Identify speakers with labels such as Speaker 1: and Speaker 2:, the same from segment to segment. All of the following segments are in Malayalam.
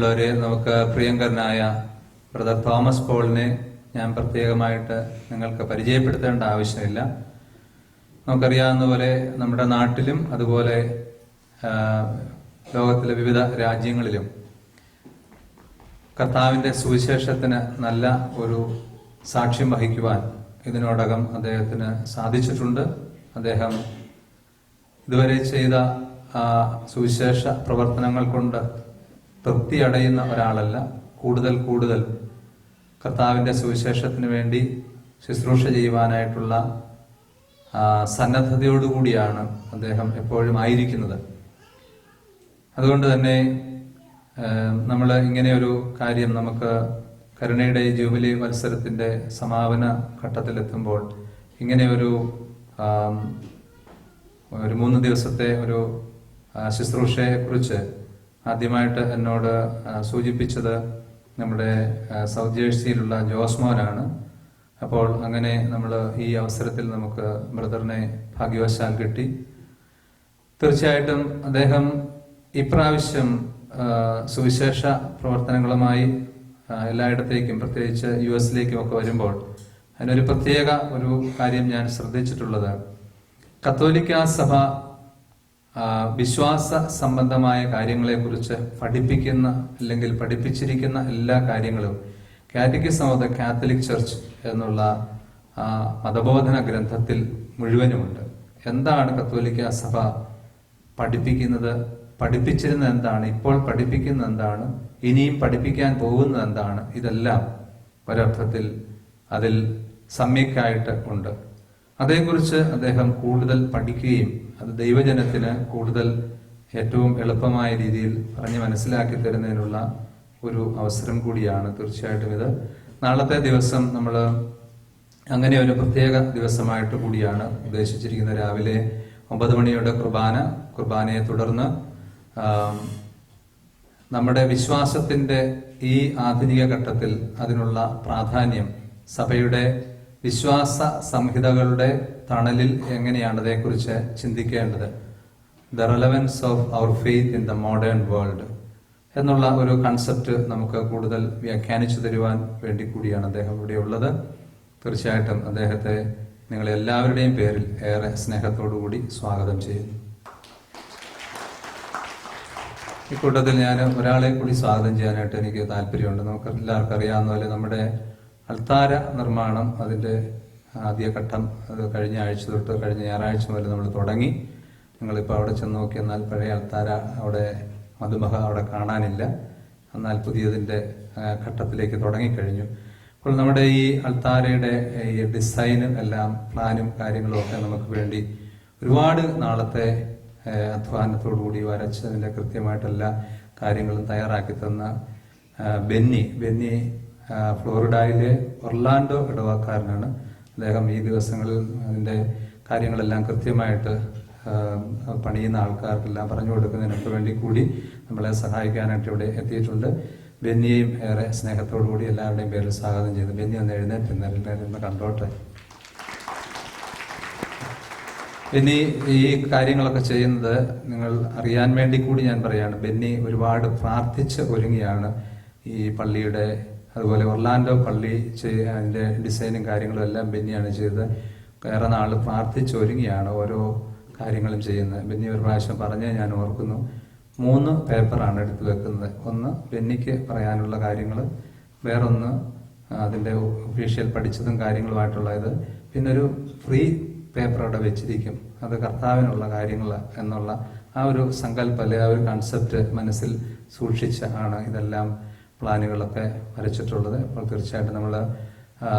Speaker 1: പ്രിയമുള്ളവരെ, നമുക്ക് പ്രിയങ്കരനായ ബ്രദർ തോമസ് പോളിനെ ഞാൻ പ്രത്യേകമായിട്ട് നിങ്ങൾക്ക് പരിചയപ്പെടുത്തേണ്ട ആവശ്യമില്ല. നമുക്കറിയാവുന്ന പോലെ നമ്മുടെ നാട്ടിലും അതുപോലെ ലോകത്തിലെ വിവിധ രാജ്യങ്ങളിലും കർത്താവിൻ്റെ സുവിശേഷത്തിന് നല്ല ഒരു സാക്ഷ്യം വഹിക്കുവാൻ ഇതിനോടകം അദ്ദേഹത്തിന് സാധിച്ചിട്ടുണ്ട്. അദ്ദേഹം ഇതുവരെ ചെയ്ത സുവിശേഷ പ്രവർത്തനങ്ങൾ കൊണ്ട് തൃപ്തി അടയുന്ന ഒരാളല്ല. കൂടുതൽ കൂടുതൽ കർത്താവിൻ്റെ സുവിശേഷത്തിന് വേണ്ടി ശുശ്രൂഷ ചെയ്യുവാനായിട്ടുള്ള സന്നദ്ധതയോടുകൂടിയാണ് അദ്ദേഹം എപ്പോഴും ആയിരിക്കുന്നത്. അതുകൊണ്ട് തന്നെ നമ്മൾ ഇങ്ങനെയൊരു കാര്യം നമുക്ക് കരുണയുടെ ജൂബിലി മത്സരത്തിൻ്റെ സമാപന ഘട്ടത്തിലെത്തുമ്പോൾ ഇങ്ങനെയൊരു 3 ദിവസത്തെ ഒരു ശുശ്രൂഷയെക്കുറിച്ച് ആദ്യമായിട്ട് എന്നോട് സൂചിപ്പിച്ചത് നമ്മുടെ സൗത്ത് ജേഴ്സിയിലുള്ള ജോസ്മോനാണ്. അപ്പോൾ അങ്ങനെ നമ്മൾ ഈ അവസരത്തിൽ നമുക്ക് ബ്രദറിനെ ഭാഗ്യവശാൽ കിട്ടി. തീർച്ചയായിട്ടും അദ്ദേഹം ഇപ്രാവശ്യം സുവിശേഷ പ്രവർത്തനങ്ങളുമായി എല്ലായിടത്തേക്കും, പ്രത്യേകിച്ച് US-ലേക്കും ഒക്കെ വരുമ്പോൾ അതിനൊരു പ്രത്യേക ഒരു കാര്യം ഞാൻ ശ്രദ്ധിച്ചിട്ടുള്ളത്, കത്തോലിക്ക സഭ വിശ്വാസ സംബന്ധമായ കാര്യങ്ങളെക്കുറിച്ച് പഠിപ്പിക്കുന്ന അല്ലെങ്കിൽ പഠിപ്പിച്ചിരിക്കുന്ന എല്ലാ കാര്യങ്ങളും catechism of the Catholic church എന്നുള്ള മതബോധന ഗ്രന്ഥത്തിൽ മുഴുവനുമുണ്ട്. എന്താണ് കത്തോലിക്ക സഭ പഠിപ്പിക്കുന്നത്, പഠിപ്പിച്ചിരുന്നത് എന്താണ്, ഇപ്പോൾ പഠിപ്പിക്കുന്നത് എന്താണ്, ഇനിയും പഠിപ്പിക്കാൻ പോകുന്നത് എന്താണ്, ഇതെല്ലാം ഒരർത്ഥത്തിൽ അതിൽ സമ്യക്കായിട്ട് ഉണ്ട്. അതേക്കുറിച്ച് അദ്ദേഹം കൂടുതൽ പഠിക്കുകയും അത് ദൈവജനത്തിന് കൂടുതൽ ഏറ്റവും എളുപ്പമായ രീതിയിൽ പറഞ്ഞ് മനസ്സിലാക്കി തരുന്നതിനുള്ള ഒരു അവസരം കൂടിയാണ്. തീർച്ചയായിട്ടും ഇത് നാളത്തെ ദിവസം നമ്മൾ അങ്ങനെ ഒരു പ്രത്യേക ദിവസമായിട്ട് കൂടിയാണ് ഉദ്ദേശിച്ചിരിക്കുന്നത്. രാവിലെ 9 മണിയുടെ കുർബാനയെ തുടർന്ന് നമ്മുടെ വിശ്വാസത്തിന്റെ ഈ ആധുനിക ഘട്ടത്തിൽ അതിനുള്ള പ്രാധാന്യം, സഭയുടെ വിശ്വാസ സംഹിതകളുടെ തണലിൽ എങ്ങനെയാണ് അതേക്കുറിച്ച് ചിന്തിക്കേണ്ടത്, the relevance of our faith in the modern world എന്നുള്ള ഒരു കൺസെപ്റ്റ് നമുക്ക് കൂടുതൽ വ്യാഖ്യാനിച്ചു തരുവാൻ വേണ്ടി കൂടിയാണ് അദ്ദേഹം ഇവിടെ ഉള്ളത്. തീർച്ചയായിട്ടും അദ്ദേഹത്തെ നിങ്ങളെല്ലാവരുടെയും പേരിൽ ഏറെ സ്നേഹത്തോടുകൂടി സ്വാഗതം ചെയ്യുന്നു. ഇക്കൂട്ടത്തിൽ ഞാൻ ഒരാളെ കൂടി സ്വാഗതം ചെയ്യാനായിട്ട് എനിക്ക് താല്പര്യമുണ്ട്. നമുക്ക് എല്ലാവർക്കും അറിയാവുന്ന പോലെ നമ്മുടെ അൾത്താര നിർമ്മാണം, അതിൻ്റെ ആദ്യഘട്ടം അത് കഴിഞ്ഞ ആഴ്ച തൊട്ട് കഴിഞ്ഞ ഞായറാഴ്ച മുതൽ നമ്മൾ തുടങ്ങി. നിങ്ങളിപ്പോൾ അവിടെ ചെന്ന് നോക്കിയെന്നാൽ പഴയ അൾത്താര അവിടെ മധുമഹ അവിടെ കാണാനില്ല. എന്നാൽ പുതിയതിൻ്റെ ഘട്ടത്തിലേക്ക് തുടങ്ങിക്കഴിഞ്ഞു. അപ്പോൾ നമ്മുടെ ഈ അൾത്താരയുടെ ഈ ഡിസൈനും എല്ലാം പ്ലാനും കാര്യങ്ങളും ഒക്കെ നമുക്ക് വേണ്ടി ഒരുപാട് നാളത്തെ അധ്വാനത്തോടുകൂടി വരച്ചതിൻ്റെ കൃത്യമായിട്ടെല്ലാ കാര്യങ്ങളും തയ്യാറാക്കി തന്ന ബെന്നി ഫ്ലോറിഡയിലെ ഒർലാൻഡോ ഇടവക്കാരനാണ്. അദ്ദേഹം ഈ ദിവസങ്ങളിൽ അതിൻ്റെ കാര്യങ്ങളെല്ലാം കൃത്യമായിട്ട് പണിയുന്ന ആൾക്കാർക്കെല്ലാം പറഞ്ഞു കൊടുക്കുന്നതിനൊക്കെ വേണ്ടി കൂടി നമ്മളെ സഹായിക്കാനായിട്ട് ഇവിടെ എത്തിയിട്ടുണ്ട്. ബെന്നിയെയും ഏറെ സ്നേഹത്തോടു കൂടി എല്ലാവരുടെയും പേരിൽ സ്വാഗതം ചെയ്തു. ബെന്നി ഒന്ന് എഴുന്നേറ്റ് കണ്ടോട്ടെ. ബെന്നി ഈ കാര്യങ്ങളൊക്കെ ചെയ്യുന്നത് നിങ്ങൾ അറിയാൻ വേണ്ടി കൂടി ഞാൻ പറയാണ്. ബെന്നി ഒരുപാട് പ്രാർത്ഥിച്ച് ഒരുങ്ങിയാണ് ഈ പള്ളിയുടെ, അതുപോലെ ഒർലാൻഡോ പള്ളി അതിൻ്റെ ഡിസൈനും കാര്യങ്ങളും എല്ലാം ബെന്നിയാണ് ചെയ്തത്. ഏറെ നാൾ പ്രാർത്ഥിച്ച് ഒരുങ്ങിയാണ് ഓരോ കാര്യങ്ങളും ചെയ്യുന്നത്. ബെന്നി ഒരു പ്രാവശ്യം പറഞ്ഞ് ഞാൻ ഓർക്കുന്നു, 3 പേപ്പറാണ് എടുത്തു വെക്കുന്നത്. ഒന്ന് ബെന്നിക്ക് പറയാനുള്ള കാര്യങ്ങൾ, വേറൊന്ന് അതിൻ്റെ ഒഫീഷ്യൽ പഠിച്ചതും കാര്യങ്ങളുമായിട്ടുള്ള ഇത്, പിന്നെ ഒരു ഫ്രീ പേപ്പർ അവിടെ വെച്ചിരിക്കും, അത് കർത്താവിനുള്ള കാര്യങ്ങൾ എന്നുള്ള ആ ഒരു സങ്കല്പം അല്ലെ ആ ഒരു കൺസെപ്റ്റ് മനസ്സിൽ സൂക്ഷിച്ച് ആണ് ഇതെല്ലാം പ്ലാനുകളൊക്കെ വരച്ചിട്ടുള്ളത്. അപ്പോൾ തീർച്ചയായിട്ടും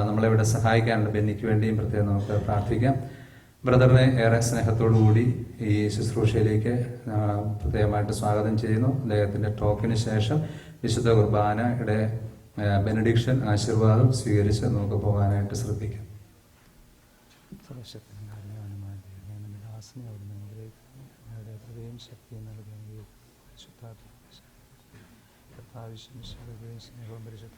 Speaker 1: നമ്മളിവിടെ സഹായിക്കാനുണ്ട്. ബെന്നിക്ക് വേണ്ടിയും പ്രത്യേകം നമുക്ക് പ്രാർത്ഥിക്കാം. ബ്രദറിനെ ഏറെ സ്നേഹത്തോടു കൂടി ഈ ശുശ്രൂഷയിലേക്ക് പ്രത്യേകമായിട്ട് സ്വാഗതം ചെയ്യുന്നു. അദ്ദേഹത്തിൻ്റെ ടോക്കിന് ശേഷം വിശുദ്ധ കുർബാനയുടെ ബെനഡിക്ഷൻ ആശീർവാദം സ്വീകരിച്ച് നമുക്ക് പോകാനായിട്ട് ശ്രദ്ധിക്കാം.
Speaker 2: സ്നേഹവും പരിശുദ്ധ